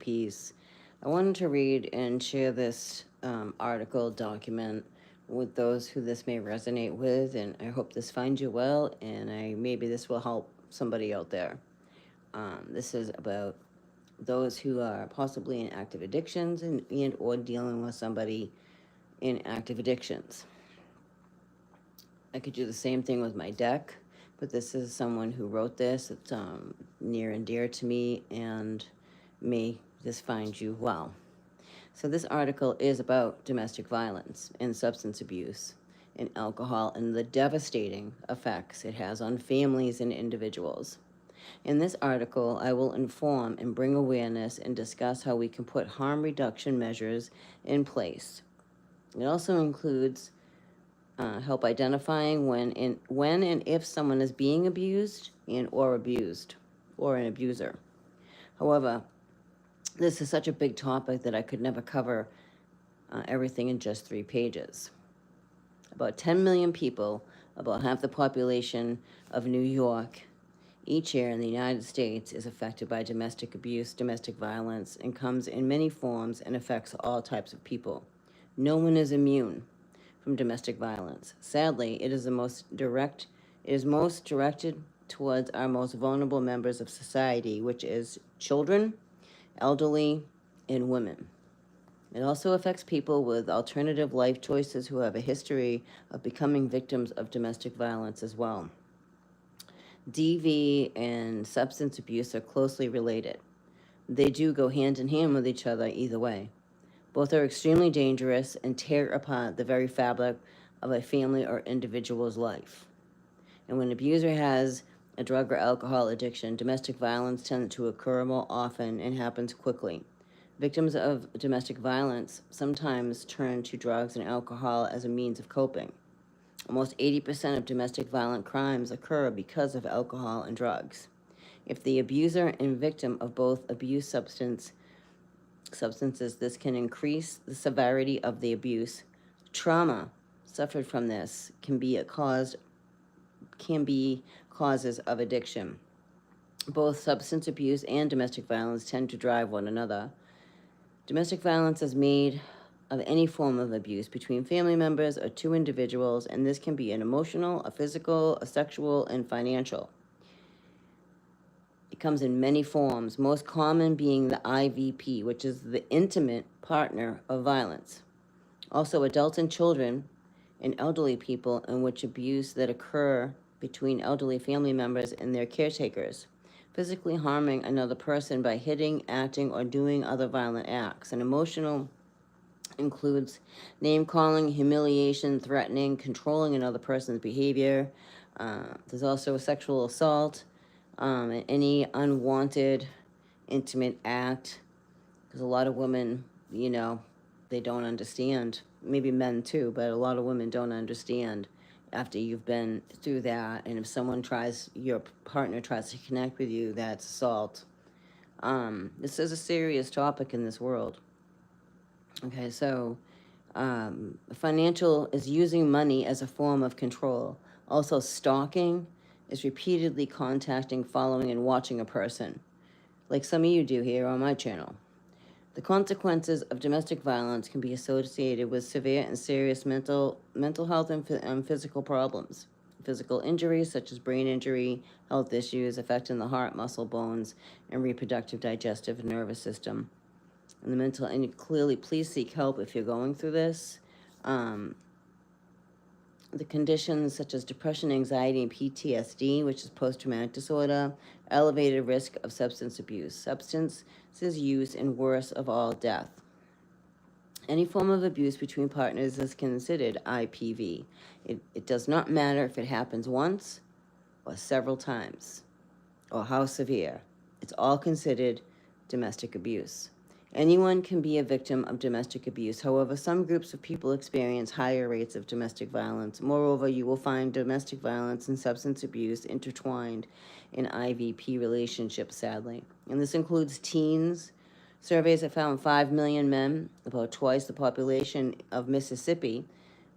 piece. I wanted to read and share this article document with those who this may resonate with, and I hope this finds you well, and maybe this will help somebody out there. This is about those who are possibly in active addictions and or dealing with somebody in active addictions. I could do the same thing with my deck, but this is someone who wrote this. It's near and dear to me, and may this find you well. So this article is about domestic violence and substance abuse and alcohol and the devastating effects it has on families and individuals. In this article, I will inform and bring awareness and discuss how we can put harm reduction measures in place. It also includes help identifying when and if someone is being abused or an abuser. However, this is such a big topic that I could never cover everything in just 3 pages. About 10 million people, about half the population of New York, each year in the United States is affected by domestic abuse, domestic violence, and comes in many forms and affects all types of people. No one is immune from domestic violence. Sadly, it is most directed towards our most vulnerable members of society, which is children, elderly, and women. It also affects people with alternative life choices who have a history of becoming victims of domestic violence as well. DV and substance abuse are closely related. They do go hand in hand with each other either way. Both are extremely dangerous and tear apart the very fabric of a family or individual's life. And when an abuser has a drug or alcohol addiction, domestic violence tends to occur more often and happens quickly. Victims of domestic violence sometimes turn to drugs and alcohol as a means of coping. Almost 80% of domestic violent crimes occur because of alcohol and drugs. If the abuser and victim of both abuse substances, this can increase the severity of the abuse. Trauma suffered from this can be causes of addiction. Both substance abuse and domestic violence tend to drive one another. Domestic violence is made of any form of abuse between family members or 2 individuals, and this can be an emotional, a physical, a sexual, and financial. It comes in many forms, most common being the IVP, which is the intimate partner of violence. Also, adults and children and elderly people, in which abuse that occur between elderly family members and their caretakers. Physically harming another person by hitting, acting, or doing other violent acts. And emotional includes name-calling, humiliation, threatening, controlling another person's behavior. There's also a sexual assault, any unwanted intimate act, because a lot of women, they don't understand, maybe men too, but a lot of women don't understand after you've been through that, and if your partner tries to connect with you, that's assault. This is a serious topic in this world. Okay, so financial is using money as a form of control. Also, stalking is repeatedly contacting, following, and watching a person, like some of you do here on my channel. The consequences of domestic violence can be associated with severe and serious mental health and physical problems. Physical injuries such as brain injury, health issues affecting the heart, muscle, bones, and reproductive, digestive, and nervous system. And the mental, and clearly, please seek help if you're going through this. The conditions such as depression, anxiety, and PTSD, which is post-traumatic disorder, elevated risk of substance abuse, substances use, and worst of all, death. Any form of abuse between partners is considered IPV. It does not matter if it happens once or several times or how severe. It's all considered domestic abuse. Anyone can be a victim of domestic abuse. However, some groups of people experience higher rates of domestic violence. Moreover, you will find domestic violence and substance abuse intertwined in IVP relationships, sadly. And this includes teens. Surveys have found 5 million men, about twice the population of Mississippi,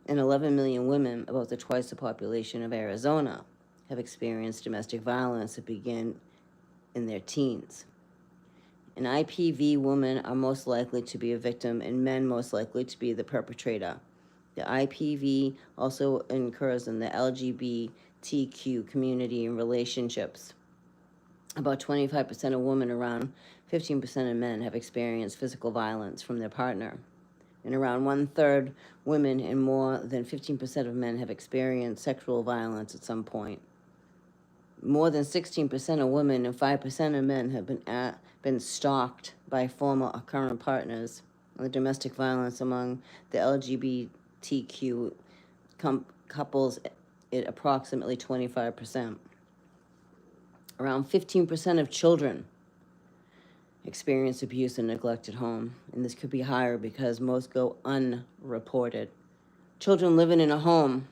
and 11 million women, about twice the population of Arizona, have experienced domestic violence that begin in their teens. and IPV women are most likely to be a victim and men most likely to be the perpetrator. The IPV also occurs in the LGBTQ community and relationships. About 25% of women, around 15% of men have experienced physical violence from their partner. And around 1/3 women and more than 15% of men have experienced sexual violence at some point. More than 16% of women and 5% of men have been stalked by former or current partners. The domestic violence among the LGBTQ couples at approximately 25%. Around 15% of children experience abuse and neglect at home, and this could be higher because most go unreported. Children living in a home.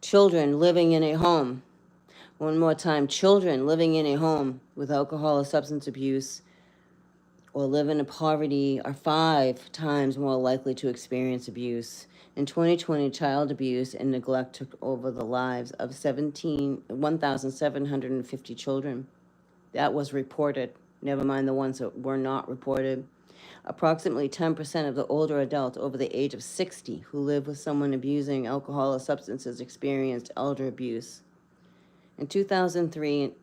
Children living in a home. One more time, children living in a home with alcohol or substance abuse or live in poverty are 5 times more likely to experience abuse. In 2020, child abuse and neglect took over the lives of 1,750 children. That was reported, never mind the ones that were not reported. Approximately 10% of the older adults over the age of 60 who live with someone abusing alcohol or substances experienced elder abuse. In 2003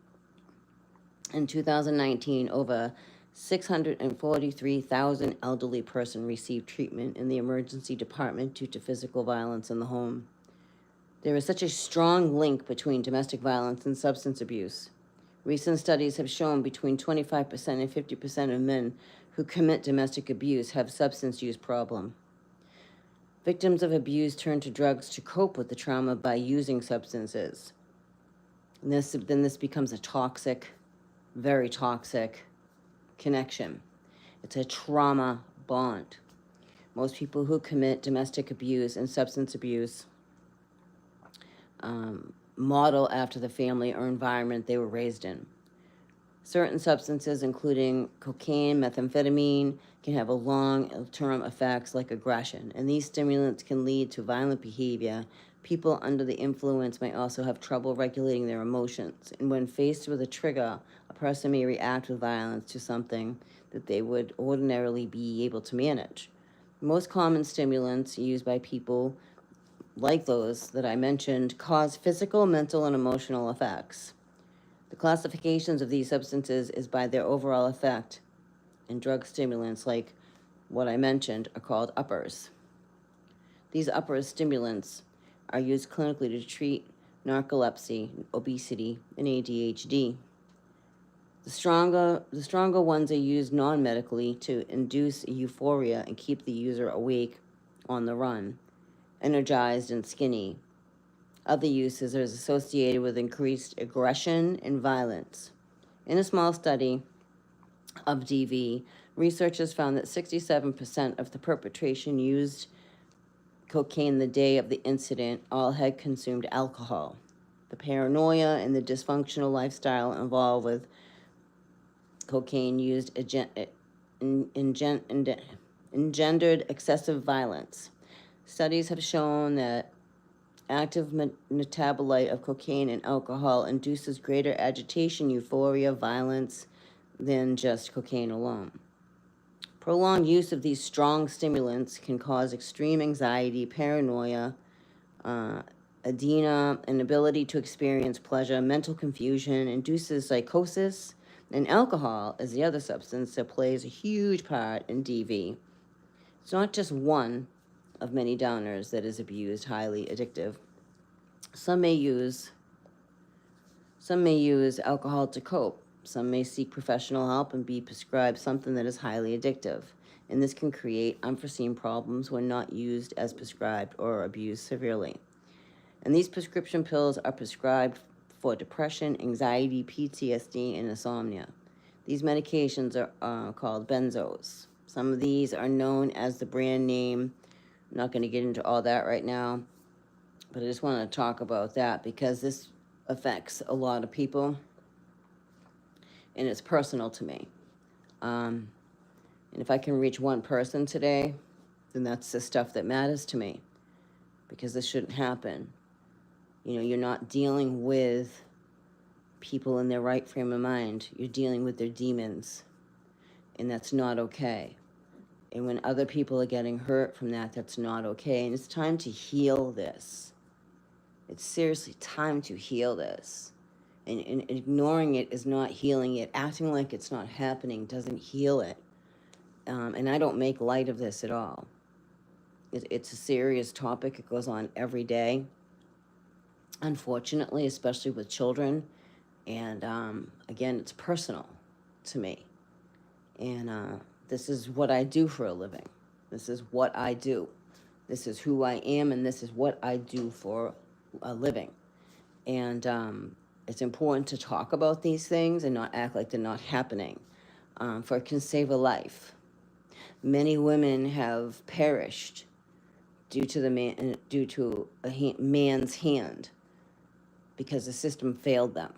and 2019, over 643,000 elderly persons received treatment in the emergency department due to physical violence in the home. There is such a strong link between domestic violence and substance abuse. Recent studies have shown between 25% and 50% of men who commit domestic abuse have substance use problem. Victims of abuse turn to drugs to cope with the trauma by using substances. And then this becomes a toxic, very toxic connection. It's a trauma bond. Most people who commit domestic abuse and substance abuse model after the family or environment they were raised in. Certain substances, including cocaine, methamphetamine, can have a long-term effects like aggression, and these stimulants can lead to violent behavior. People under the influence may also have trouble regulating their emotions, and when faced with a trigger, a person may react with violence to something that they would ordinarily be able to manage. The most common stimulants used by people like those that I mentioned cause physical, mental, and emotional effects. The classifications of these substances is by their overall effect, and drug stimulants like what I mentioned are called uppers. These upper stimulants are used clinically to treat narcolepsy, obesity, and ADHD. The stronger ones are used non-medically to induce euphoria and keep the user awake, on the run, energized, and skinny. Other uses are associated with increased aggression and violence. In a small study of DV, researchers found that 67% of the perpetration used cocaine the day of the incident all had consumed alcohol. The paranoia and the dysfunctional lifestyle involved with cocaine used engendered excessive violence. Studies have shown that active metabolite of cocaine and alcohol induces greater agitation, euphoria, violence than just cocaine alone. Prolonged use of these strong stimulants can cause extreme anxiety, paranoia, edema, inability to experience pleasure, mental confusion, induces psychosis, and alcohol is the other substance that plays a huge part in DV. It's not just one of many downers that is abused, highly addictive. Some may use alcohol to cope. Some may seek professional help and be prescribed something that is highly addictive. And this can create unforeseen problems when not used as prescribed or abused severely. And these prescription pills are prescribed for depression, anxiety, PTSD, and insomnia. These medications are called benzos. Some of these are known as the brand name. I'm not going to get into all that right now, but I just want to talk about that because this affects a lot of people, and it's personal to me. And if I can reach one person today, then that's the stuff that matters to me, because this shouldn't happen. You know, you're not dealing with people in their right frame of mind. You're dealing with their demons. and that's not okay. And when other people are getting hurt from that, that's not okay. And it's time to heal this. It's seriously time to heal this. And ignoring it is not healing it. Acting like it's not happening doesn't heal it. And I don't make light of this at all. It's a serious topic. It goes on every day, unfortunately, especially with children. And again, it's personal to me. And this is what I do for a living. This is what I do. This is who I am, and this is what I do for a living. And it's important to talk about these things and not act like they're not happening, for it can save a life. Many women have perished due to a man's hand because the system failed them.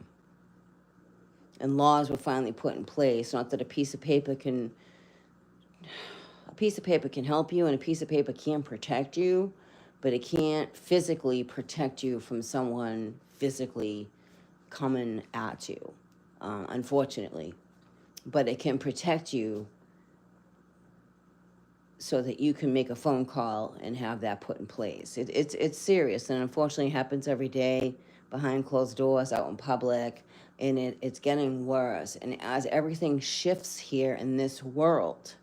And laws were finally put in place. Not that a piece of paper can help you, and a piece of paper can protect you, but it can't physically protect you from someone physically coming at you, unfortunately. But it can protect you so that you can make a phone call and have that put in place. It's serious, and unfortunately it happens every day behind closed doors, out in public, and it's getting worse. And as everything shifts here in this world,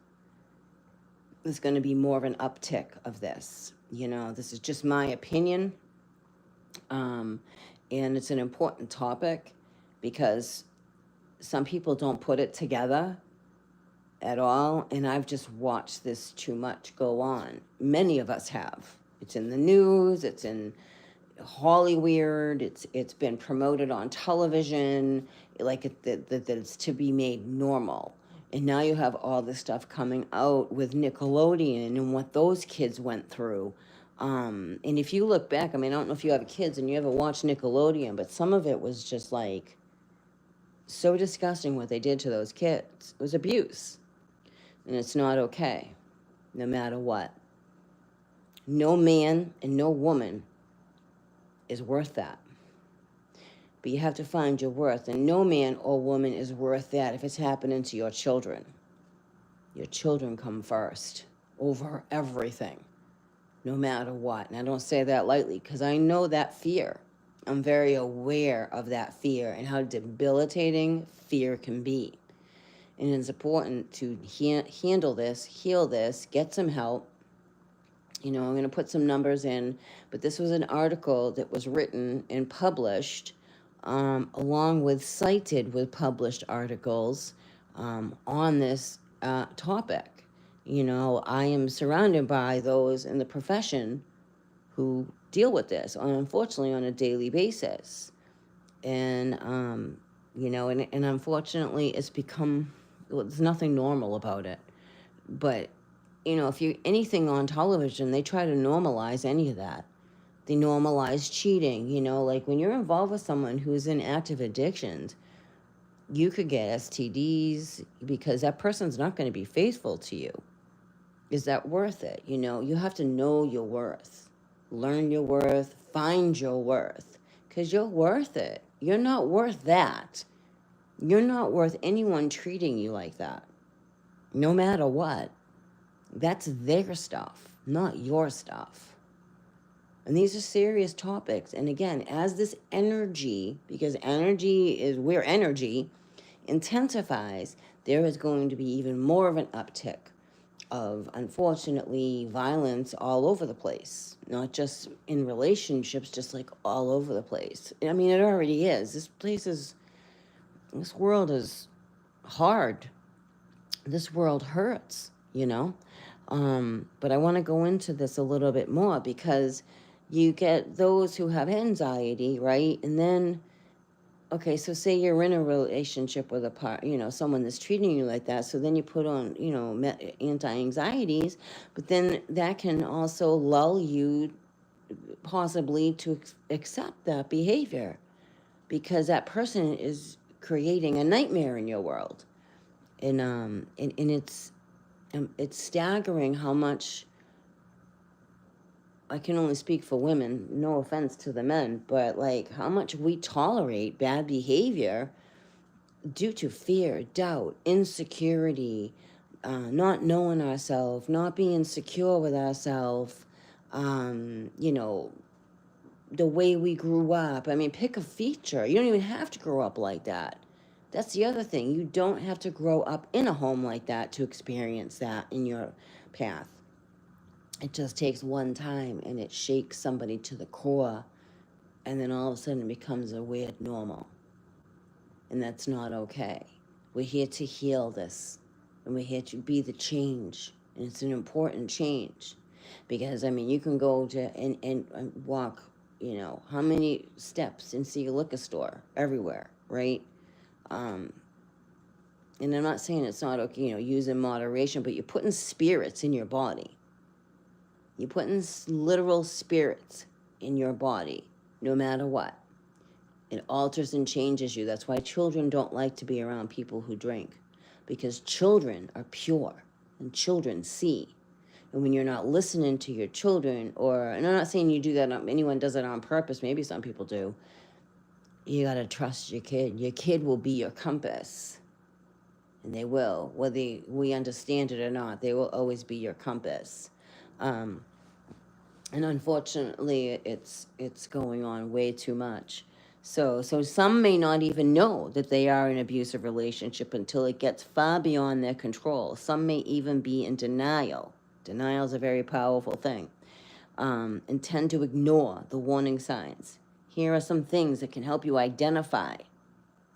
there's going to be more of an uptick of this. This is just my opinion, and it's an important topic because some people don't put it together at all, and I've just watched this too much go on. Many of us have. It's in the news, it's in Hollywood, it's been promoted on television, like that it's to be made normal. And now you have all this stuff coming out with Nickelodeon and what those kids went through. And if you look back, I mean, I don't know if you have kids and you ever watched Nickelodeon, but some of it was just like so disgusting what they did to those kids. It was abuse. And it's not okay, no matter what. No man and no woman is worth that. But you have to find your worth, and no man or woman is worth that if it's happening to your children. Your children come first over everything, no matter what. And I don't say that lightly because I know that fear. I'm very aware of that fear and how debilitating fear can be. And it's important to handle this, heal this, get some help. I'm going to put some numbers in, but this was an article that was written and published, along with cited with published articles on this topic. I am surrounded by those in the profession who deal with this, unfortunately, on a daily basis. And, and unfortunately, it's become... there's nothing normal about it. But, if you anything on television, they try to normalize any of that. They normalize cheating, like when you're involved with someone who's in active addictions, you could get STDs because that person's not going to be faithful to you. Is that worth it? You have to know your worth, learn your worth, find your worth, because you're worth it. You're not worth that. You're not worth anyone treating you like that, no matter what. That's their stuff, not your stuff. And these are serious topics. And again, as this energy, because we're energy, intensifies, there is going to be even more of an uptick of, unfortunately, violence all over the place. Not just in relationships, just like all over the place. I mean, it already is. This world is hard. This world hurts, But I want to go into this a little bit more because you get those who have anxiety, right? And then, okay, so say you're in a relationship with someone that's treating you like that. So then you put on, anti-anxieties, but then that can also lull you possibly to accept that behavior because that person is creating a nightmare in your world. And it's staggering how much... I can only speak for women, no offense to the men, but like how much we tolerate bad behavior due to fear, doubt, insecurity, not knowing ourselves, not being secure with ourselves, you know, the way we grew up. I mean, pick a feature. You don't even have to grow up like that. That's the other thing. You don't have to grow up in a home like that to experience that in your path. It just takes one time and it shakes somebody to the core, and then all of a sudden it becomes a weird normal. And that's not okay. We're here to heal this, and we're here to be the change. And it's an important change. Because, I mean, you can go to and walk, you know, how many steps and see a liquor store everywhere, right? And I'm not saying it's not okay, you know, use in moderation, but you're putting spirits in your body. You're putting literal spirits in your body, no matter what. It alters and changes you. That's why children don't like to be around people who drink, because children are pure and children see. And when you're not listening to your children, and I'm not saying you do that, anyone does it on purpose, maybe some people do, you got to trust your kid. Your kid will be your compass. And they will, whether we understand it or not, they will always be your compass. And unfortunately, it's going on way too much. So some may not even know that they are in an abusive relationship until it gets far beyond their control. Some may even be in denial. Denial is a very powerful thing. And tend to ignore the warning signs. Here are some things that can help you identify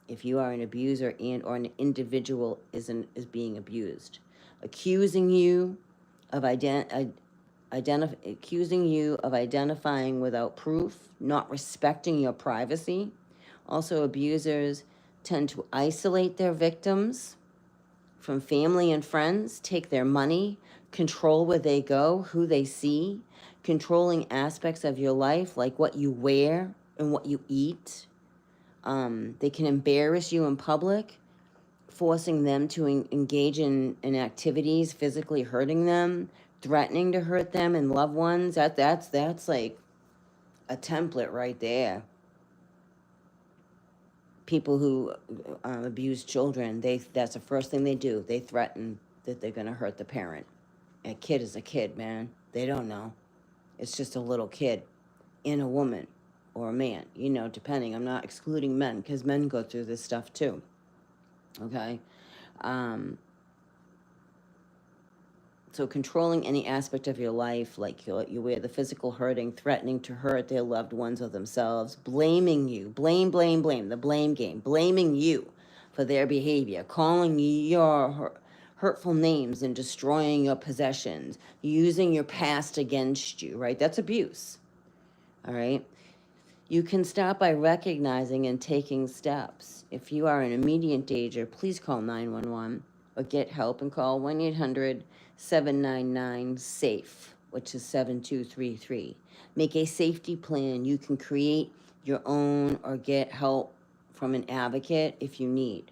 if you are an abuser and or an individual is being abused. Accusing you of identifying without proof, not respecting your privacy. Also, abusers tend to isolate their victims from family and friends, take their money, control where they go, who they see, controlling aspects of your life like what you wear and what you eat. They can embarrass you in public, forcing them to engage in activities, physically hurting them, threatening to hurt them and loved ones. That's like a template right there. People who abuse children, that's the first thing they do. They threaten that they're going to hurt the parent. A kid is a kid, man. They don't know. It's just a little kid and a woman or a man, you know, depending. I'm not excluding men, because men go through this stuff too. Okay? So controlling any aspect of your life, like you wear the physical hurting, threatening to hurt their loved ones or themselves, blaming you, blame, the blame game, blaming you for their behavior, calling your hurtful names and destroying your possessions, using your past against you, right? That's abuse, all right? You can start by recognizing and taking steps. If you are in immediate danger, please call 911 or get help and call 1-800-799-SAFE, which is 7233. Make a safety plan. You can create your own or get help from an advocate if you need.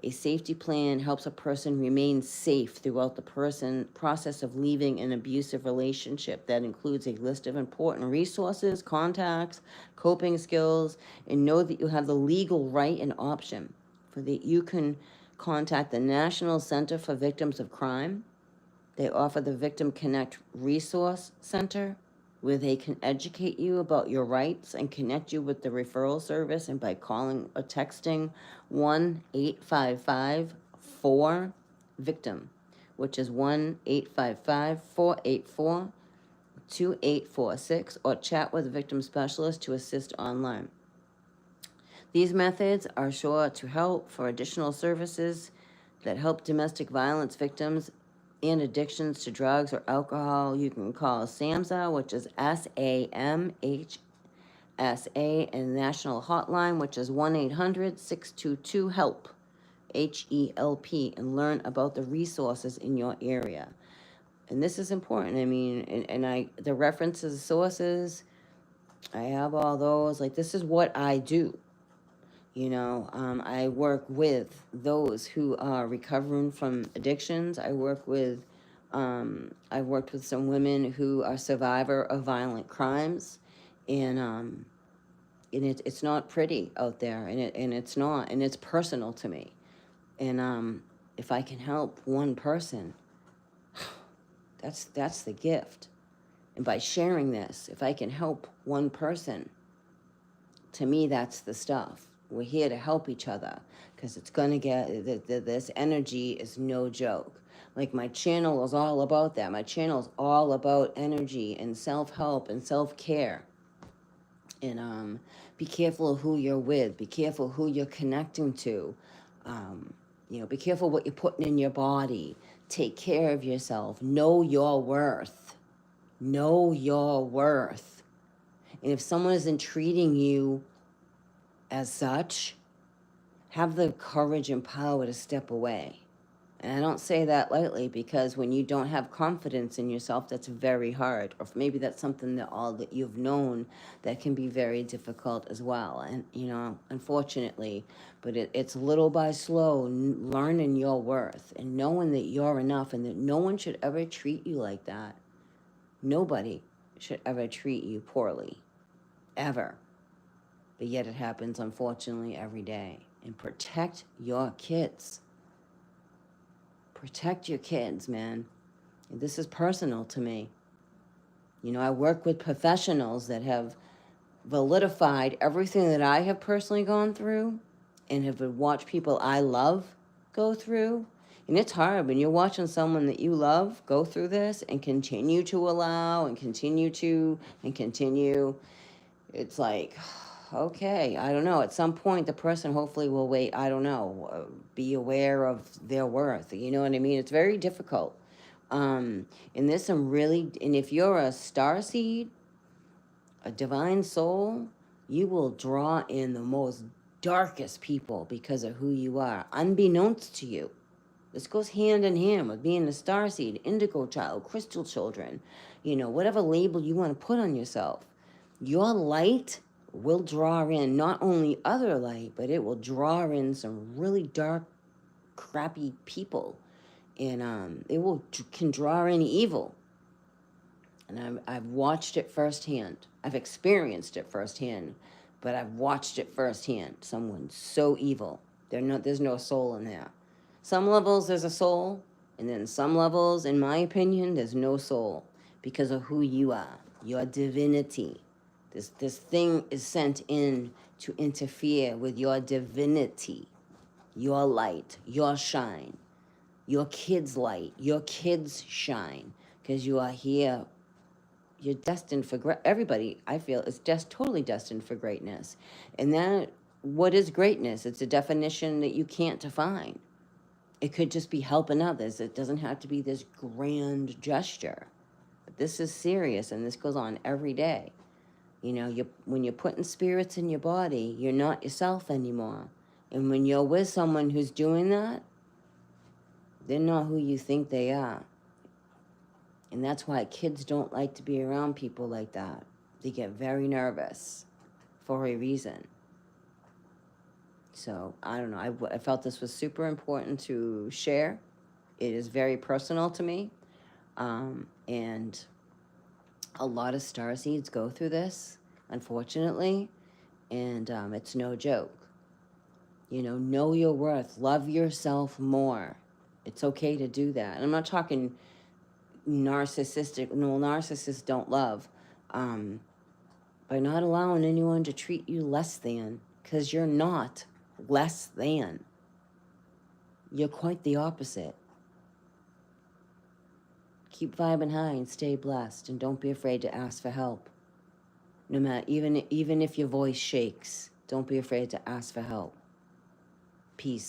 A safety plan helps a person remain safe throughout the process of leaving an abusive relationship. That includes a list of important resources, contacts, coping skills, and know that you have the legal right and option for that. You can contact the National Center for Victims of Crime. They offer the Victim Connect Resource Center, where they can educate you about your rights and connect you with the referral service, and by calling or texting 1-855-4-VICTIM, which is 1-855-484-2846, or chat with a victim specialist to assist online. These methods are sure to help. For additional services that help domestic violence victims and addictions to drugs or alcohol, you can call SAMHSA, which is SAMHSA, and National Hotline, which is 1-800-622-HELP, HELP, and learn about the resources in your area. And this is important. I mean, the references, sources, I have all those. Like, this is what I do. You know, I work with those who are recovering from addictions. I've worked with some women who are survivor of violent crimes, and it's not pretty out there, and it's not, and it's personal to me. And if I can help one person, that's the gift. And by sharing this, if I can help one person, to me, that's the stuff. We're here to help each other, because it's going to get, this energy is no joke. Like, my channel is all about that. My channel is all about energy and self-help and self-care. And be careful of who you're with. Be careful who you're connecting to. Be careful what you're putting in your body. Take care of yourself. Know your worth. Know your worth. And if someone isn't treating you as such, have the courage and power to step away. And I don't say that lightly, because when you don't have confidence in yourself, that's very hard. Or maybe that's something that you've known that can be very difficult as well. And, unfortunately, but it's little by slow, learning your worth and knowing that you're enough, and that no one should ever treat you like that. Nobody should ever treat you poorly, ever. But yet it happens, unfortunately, every day. And protect your kids. Protect your kids, man. And this is personal to me. I work with professionals that have validified everything that I have personally gone through, and have watched people I love go through. And it's hard when you're watching someone that you love go through this and continue to allow and continue. It's like, okay, I don't know. At some point, the person hopefully will wait. I don't know. Be aware of their worth. You know what I mean? It's very difficult. And there's some really, and if you're a starseed, a divine soul, you will draw in the most darkest people because of who you are, unbeknownst to you. This goes hand in hand with being a starseed, indigo child, crystal children, whatever label you want to put on yourself. Your light will draw in not only other light, but it will draw in some really dark, crappy people. And it can draw in evil. And I've watched it firsthand. I've experienced it firsthand, but I've watched it firsthand. Someone so evil. There's no soul in there. Some levels there's a soul, and then some levels, in my opinion, there's no soul because of who you are, your divinity. This thing is sent in to interfere with your divinity, your light, your shine, your kids' light, your kids' shine, because you are here. You're destined for everybody, I feel, is just totally destined for greatness. And that, what is greatness? It's a definition that you can't define. It could just be helping others. It doesn't have to be this grand gesture. But this is serious, and this goes on every day. When you're putting spirits in your body, you're not yourself anymore. And when you're with someone who's doing that, they're not who you think they are. And that's why kids don't like to be around people like that. They get very nervous for a reason. So, I don't know. I felt this was super important to share. It is very personal to me. And a lot of starseeds go through this, unfortunately. And it's no joke. Know your worth. Love yourself more. It's okay to do that. And I'm not talking narcissistic. No, narcissists don't love. By not allowing anyone to treat you less than, because you're not less than. You're quite the opposite. Keep vibing high and stay blessed, and don't be afraid to ask for help. No matter, even if your voice shakes, don't be afraid to ask for help. Peace.